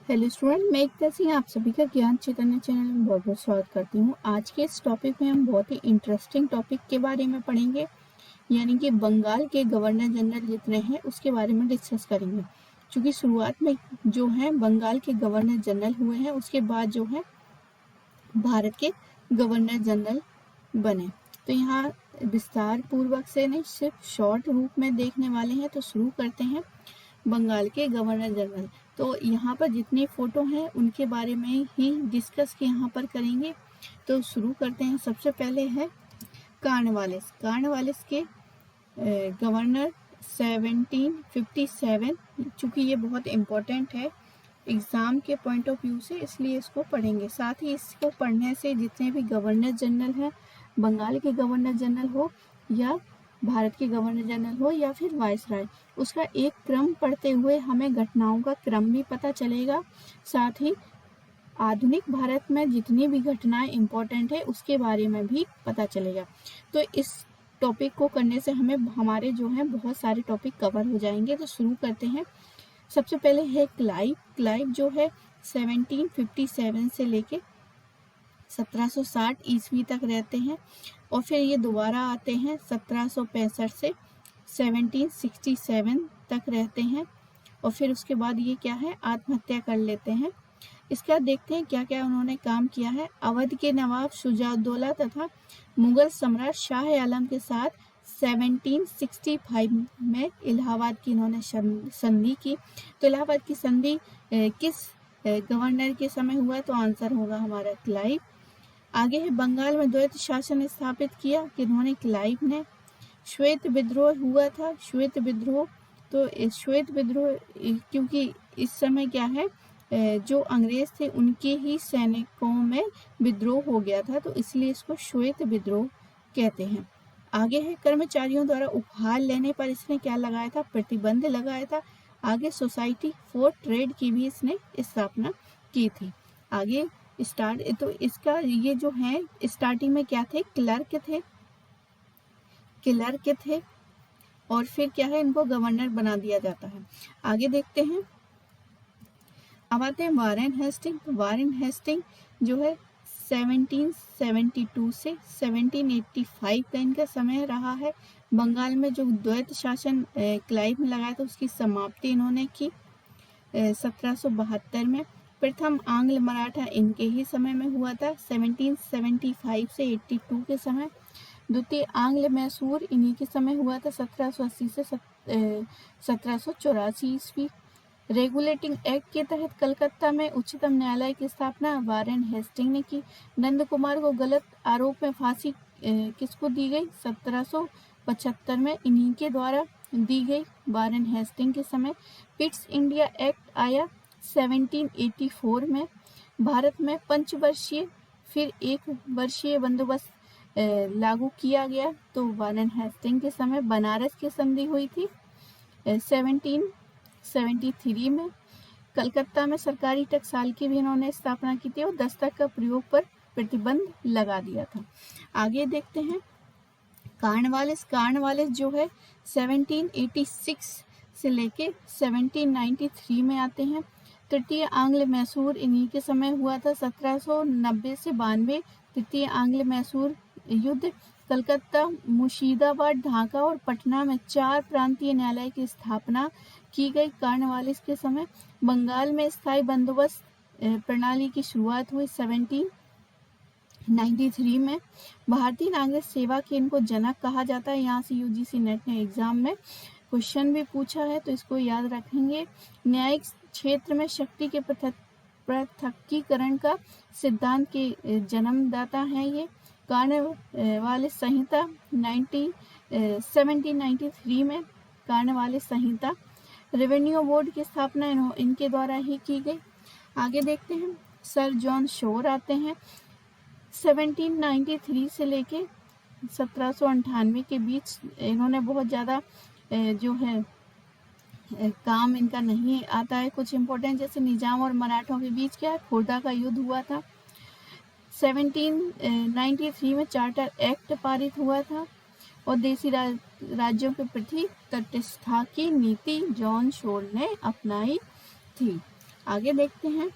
Hello student, मैं एकता सिंह आप सभी का ज्ञान चैतन्य चैनल में बहुत बहुत स्वागत करती हूँ। आज के इस टॉपिक में हम बहुत ही इंटरेस्टिंग टॉपिक के बारे में पढ़ेंगे, यानी कि बंगाल के गवर्नर जनरल जितने हैं उसके बारे में डिस्कस करेंगे। क्योंकि शुरुआत में जो है बंगाल के गवर्नर जनरल हुए हैं, उसके बाद जो है भारत के गवर्नर जनरल बने। तो यहाँ विस्तार पूर्वक से नहीं, सिर्फ शॉर्ट रूप में देखने वाले हैं। तो शुरू करते हैं बंगाल के गवर्नर जनरल। तो यहाँ पर जितनी फोटो हैं उनके बारे में ही डिस्कस यहाँ पर करेंगे। तो शुरू करते हैं। सबसे पहले है कार्नवालिस। कार्नवालिस के गवर्नर 1757। चूँकि ये बहुत इम्पोर्टेंट है एग्ज़ाम के पॉइंट ऑफ व्यू से, इसलिए इसको पढ़ेंगे। साथ ही इसको पढ़ने से जितने भी गवर्नर जनरल हैं, बंगाल के गवर्नर जनरल हो या भारत के गवर्नर जनरल हो या फिर वायसराय, उसका एक क्रम पढ़ते हुए हमें घटनाओं का क्रम भी पता चलेगा। साथ ही आधुनिक भारत में जितनी भी घटनाएं इम्पोर्टेंट है उसके बारे में भी पता चलेगा। तो इस टॉपिक को करने से हमें हमारे जो है बहुत सारे टॉपिक कवर हो जाएंगे। तो शुरू करते हैं। सबसे पहले है क्लाइव। क्लाइव जो है 1757 से लेके 1760 ईस्वी तक रहते हैं और फिर ये दोबारा आते हैं 1765 से 1767 तक रहते हैं और फिर उसके बाद ये क्या है, आत्महत्या कर लेते हैं। इसके बाद देखते हैं क्या क्या उन्होंने काम किया है। अवध के नवाब शुजाउद्दौला तथा मुगल सम्राट शाह आलम के साथ 1765 में इलाहाबाद की इन्होंने संधि की। तो इलाहाबाद की संधि किस गवर्नर के समय हुआ? तो आंसर होगा हमारा क्लाइव। आगे है बंगाल में द्वैत शासन स्थापित किया किन्होंने? क्लाइव ने। श्वेत विद्रोह हुआ था। श्वेत विद्रोह, तो श्वेत विद्रोह क्योंकि इस समय क्या है, जो अंग्रेज थे उनके ही सैनिकों में विद्रोह हो गया था, तो इसलिए इसको श्वेत विद्रोह कहते हैं। आगे है कर्मचारियों द्वारा उपहार लेने पर इसने क्या लगाया था? प्रतिबंध लगाया था। आगे सोसाइटी फॉर ट्रेड की भी इसने स्थापना की थी। आगे स्टार्ट, तो इसका ये जो है स्टार्टिंग में क्या थे? क्लर्क थे। क्लर्क थे और फिर क्या है, इनको गवर्नर बना दिया जाता है। आगे देखते हैं। अब आते हैं वारेन हेस्टिंग। वारेन हेस्टिंग जो है 1772 से 1785 का इनका समय रहा है। बंगाल में जो द्वैत शासन क्लाइव में लगाया था उसकी समाप्ति इन्होंने की 1772 में। प्रथम आंग्ल मराठा इनके ही समय में हुआ था 1775 से 82 के समय। द्वितीय आंग्ल मैसूर इन्हीं के समय हुआ था 1780 से 1784 ईस्वी। रेगुलेटिंग एक्ट के तहत कलकत्ता में उच्चतम न्यायालय की स्थापना वारेन हेस्टिंग ने की। नंद कुमार को गलत आरोप में फांसी किसको दी गई? 1775 में इन्हीं के द्वारा दी गई, वारेन हेस्टिंग के समय। पिट्स इंडिया एक्ट आया 1784 में। भारत में पंचवर्षीय फिर एक वर्षीय बंदोबस्त लागू किया गया, तो वारेन हेस्टिंग के समय। बनारस की संधि हुई थी 1773 में। कलकत्ता में सरकारी टकसाल की भी इन्होंने स्थापना की थी और दस्तक का प्रयोग पर प्रतिबंध लगा दिया था। आगे देखते हैं कार्नवालिस। कार्नवालिस जो है 1786 से लेके 1793 में आते हैं। तृतीय आंग्ल मैसूर इन्हीं के समय हुआ था 1790 से 92। तृतीय आंग्ल मैसूर युद्ध। कलकत्ता, मुर्शिदाबाद, ढाका और पटना में 4 प्रांतीय न्यायालय की स्थापना की गई कार्नवालिस के समय। बंगाल में स्थायी बंदोबस्त प्रणाली की शुरुआत हुई 1793 में। भारतीय नागरिक सेवा के इनको जनक कहा जाता है। यहाँ से यूजीसी नेट ने एग्जाम में क्वेश्चन भी पूछा है, तो इसको याद रखेंगे। न्यायिक क्षेत्र में शक्ति के पृथक्कीकरण का सिद्धांत के जन्मदाता हैं ये। कार्नवालिस संहिता 1793 में कार्नवालिस संहिता। रेवेन्यू बोर्ड की स्थापना इनके द्वारा ही की गई। आगे देखते हैं सर जॉन शोर आते हैं 1793 से लेके 1798 के बीच। इन्होंने बहुत ज़्यादा जो है काम इनका नहीं आता है। कुछ इम्पोर्टेंट जैसे निजाम और मराठों के बीच क्या है, खुर्दा का युद्ध हुआ था। 1793 में चार्टर एक्ट पारित हुआ था और देसी राज्यों के प्रति तटस्थता की नीति जॉन शोर ने अपनाई थी। आगे देखते हैं,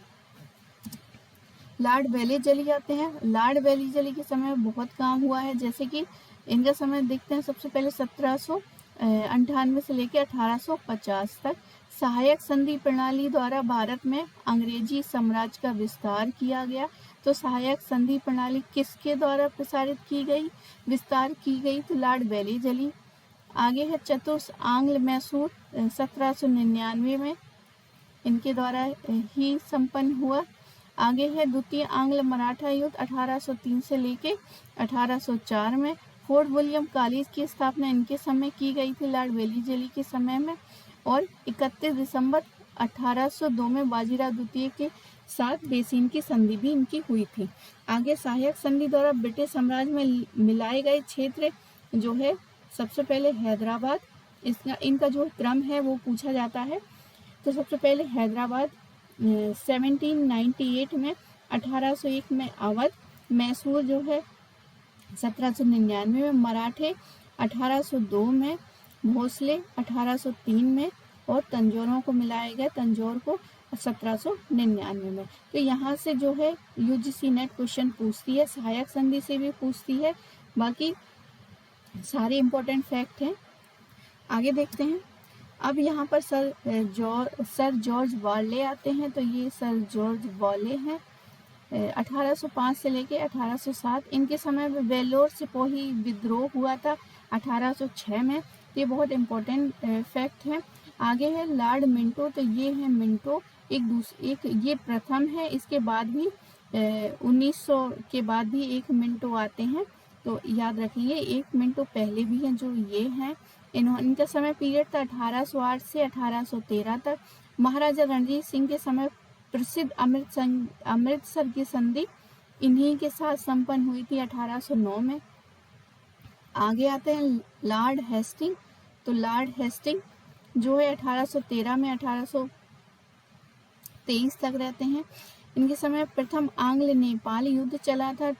लॉर्ड वेलेजली आते हैं। लॉर्ड वेलेजली के समय बहुत काम हुआ है, जैसे कि इनका समय देखते हैं। सबसे पहले 1798 से लेकर 1850 तक सहायक संधि प्रणाली द्वारा भारत में अंग्रेजी साम्राज्य का विस्तार किया गया। तो सहायक संधि प्रणाली किसके द्वारा प्रसारित की गई, विस्तार की गई? तो लॉर्ड वेलेजली। आगे है चतुर्थ आंग्ल मैसूर 1799 में इनके द्वारा ही संपन्न हुआ। आगे है द्वितीय आंग्ल मराठा युद्ध 1803 से लेके 1804 में। फोर्ट विलियम कॉलेज की स्थापना इनके समय की गई थी, लॉर्ड वेलेजली के समय में। और 31 दिसंबर 1802 में बाजीराव द्वितीय के साथ बेसिन की संधि भी इनकी हुई थी। आगे सहायक संधि द्वारा ब्रिटिश साम्राज्य में मिलाए गए क्षेत्र जो है, सबसे पहले हैदराबाद, इनका जो क्रम है वो पूछा जाता है। तो सबसे पहले हैदराबाद 1798 में, 1801 में अवध, मैसूर जो है 1799 में, मराठे 1802 में, भोसले 1803 में और तंजौरों को मिलाया गया, तंजौर को 1799 में। तो यहाँ से जो है यूजीसी नेट क्वेश्चन पूछती है, सहायक संधि से भी पूछती है, बाकी सारे इंपॉर्टेंट फैक्ट हैं। आगे देखते हैं। अब यहाँ पर सर जॉर्ज वार्ले आते हैं। तो ये सर जॉर्ज वार्ले हैं, 1805 से लेके 1807। इनके समय में वेल्लोर सिपाही विद्रोह हुआ था 1806 में। ये बहुत इम्पोर्टेंट फैक्ट है। आगे है लॉर्ड मिंटो। तो ये है मिंटो, एक ये प्रथम है। इसके बाद भी 1900 के बाद भी एक मिंटो आते हैं, तो याद रखिए। एक मिंटो पहले भी हैं जो ये हैं। इनका समय पीरियड था 1808 से 1813 तक। महाराजा रणजीत सिंह के समय प्रसिद्ध अमृतसर की संधि इन्हीं के साथ संपन्न हुई थी 1809 में। आगे आते हैं लॉर्ड हेस्टिंग। तो लॉर्ड हेस्टिंग जो है 1813 में 1823 तक रहते हैं। इनके समय प्रथम आंग्ल नेपाल युद्ध चला था।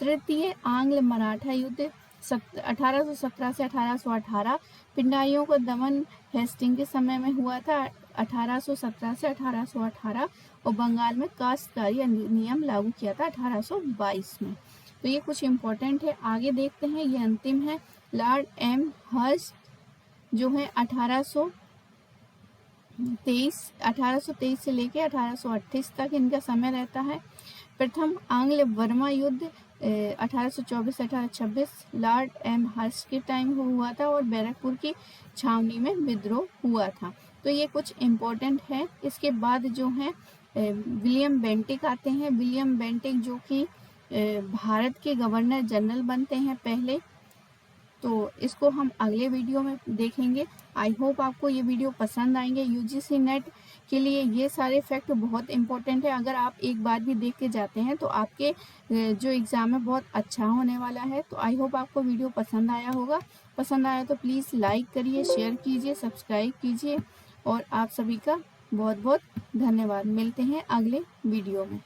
तृतीय आंग्ल मराठा युद्ध 1817 से 1818। पिंडारियों का दमन हेस्टिंग के समय में हुआ था 1817 से 1818। और बंगाल में काश्तकारी अधिनियम लागू किया था 1822 में। तो ये कुछ इम्पोर्टेंट है। आगे देखते हैं, ये अंतिम है। लॉर्ड एम हर्स्ट जो है 1823 से लेकर 1828 तक इनका समय रहता है। प्रथम आंग्ल बर्मा युद्ध 1824 से 1826 लॉर्ड एम हर्स्ट के टाइम हुआ था और बैरकपुर की छावनी में विद्रोह हुआ था। तो ये कुछ इम्पोर्टेंट है। इसके बाद जो है विलियम बेंटिक आते हैं। विलियम बेंटिक जो कि भारत के गवर्नर जनरल बनते हैं पहले। तो इसको हम अगले वीडियो में देखेंगे। आई होप आपको ये वीडियो पसंद आएंगे। यूजीसी नेट के लिए ये सारे फैक्ट बहुत इंपॉर्टेंट है। अगर आप एक बार भी देख के जाते हैं तो आपके जो एग्ज़ाम है बहुत अच्छा होने वाला है। तो आई होप आपको वीडियो पसंद आया होगा। पसंद आया तो प्लीज़ लाइक करिए, शेयर कीजिए, सब्सक्राइब कीजिए। और आप सभी का बहुत बहुत धन्यवाद। मिलते हैं अगले वीडियो में।